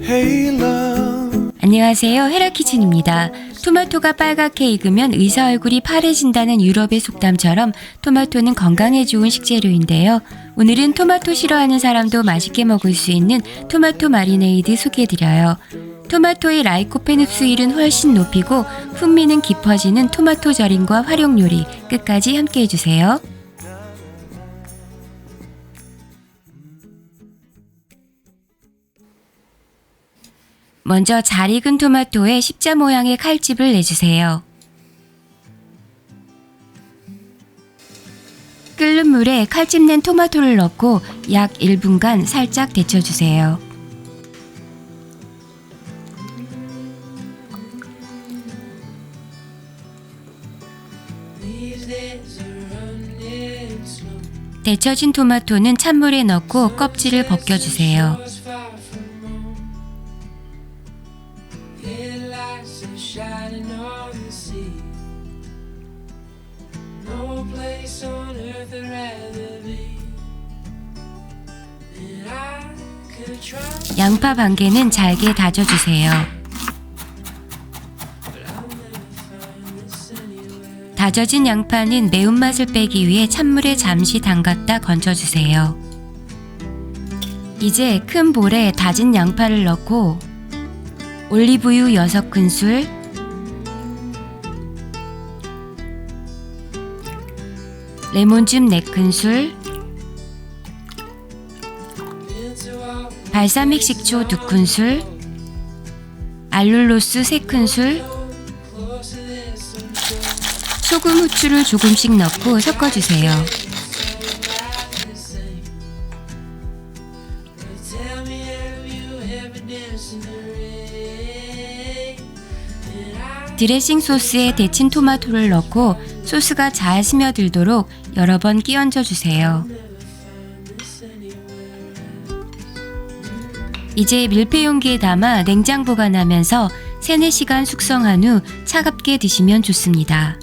Hey love. 안녕하세요, 헤라키친입니다. 토마토가 빨갛게 익으면 의사 얼굴이 파래진다는 유럽의 속담처럼 토마토는 건강에 좋은 식재료인데요. 오늘은 토마토 싫어하는 사람도 맛있게 먹을 수 있는 토마토 마리네이드 소개해드려요. 토마토의 라이코펜 흡수율은 훨씬 높이고 풍미는 깊어지는 토마토 절임과 활용 요리, 끝까지 함께 해주세요. 먼저 잘 익은 토마토에 십자 모양의 칼집을 내주세요. 끓는 물에 칼집 낸 토마토를 넣고 약 1분간 살짝 데쳐주세요. 데쳐진 토마토는 찬물에 넣고 껍질을 벗겨주세요. 양파 반 개는 잘게 다져주세요. 다져진 양파는 매운맛을 빼기 위해 찬물에 잠시 담갔다 건져주세요. 이제 큰 볼에 다진 양파를 넣고 올리브유 6큰술, 레몬즙 4큰술, 발사믹 식초 2큰술, 알룰로스 3큰술, 소금, 후추를 조금씩 넣고 섞어주세요. 드레싱 소스에 데친 토마토를 넣고 소스가 잘 스며들도록 여러 번 끼얹어 주세요. 이제 밀폐 용기에 담아 냉장 보관하면서 3-4시간 숙성한 후 차갑게 드시면 좋습니다.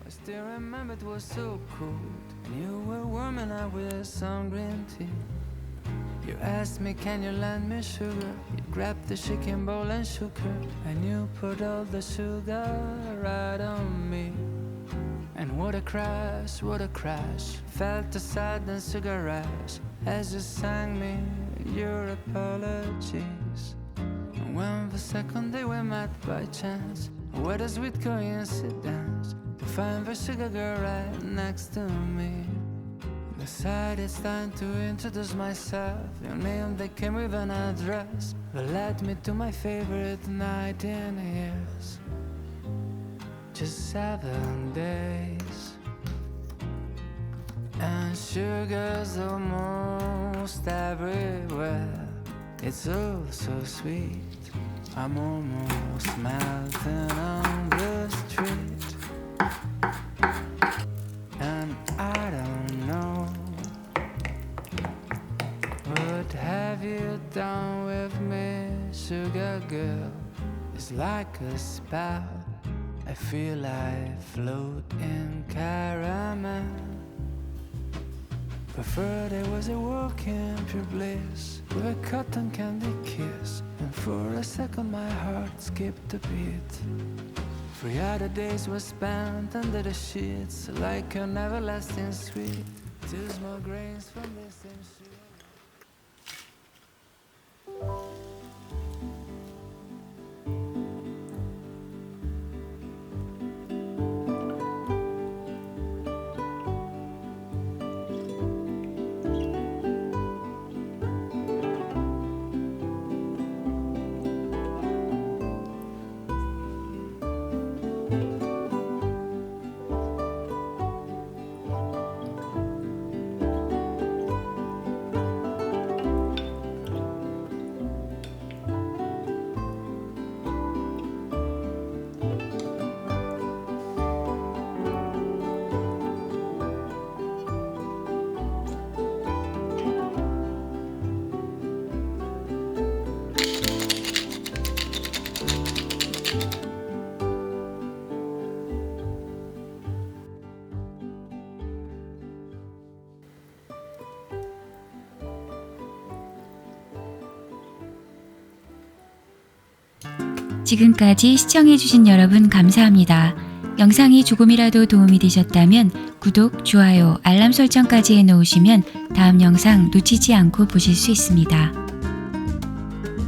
I still remember it was so cold. You were warm and I was some green tea. You asked me, can you lend me sugar? You grabbed the shaking bowl and shook her, and you put all the sugar right on me. And what a crash, felt the sudden sugar rush as you sang me your apologies. And when the second day we met by chance, what a sweet coincidence to find the sugar girl right next to me. Decided it's time to introduce myself. Your name that came with an address that led me to my favorite night in years. Just 7 days, and sugar's almost everywhere. It's all so sweet. I'm almost melting on the street, and I don't know what have you done with me, sugar girl. It's like a spell. I feel I float in caramel. Preferred it was a walk in pure bliss with a cotton candy kiss, and for a second my heart skipped a beat. 3 other days were spent under the sheets like an everlasting sweet. 2 small grains from the same sheet. 지금까지 시청해주신 여러분 감사합니다. 영상이 조금이라도 도움이 되셨다면 구독, 좋아요, 알람 설정까지 해놓으시면 다음 영상 놓치지 않고 보실 수 있습니다.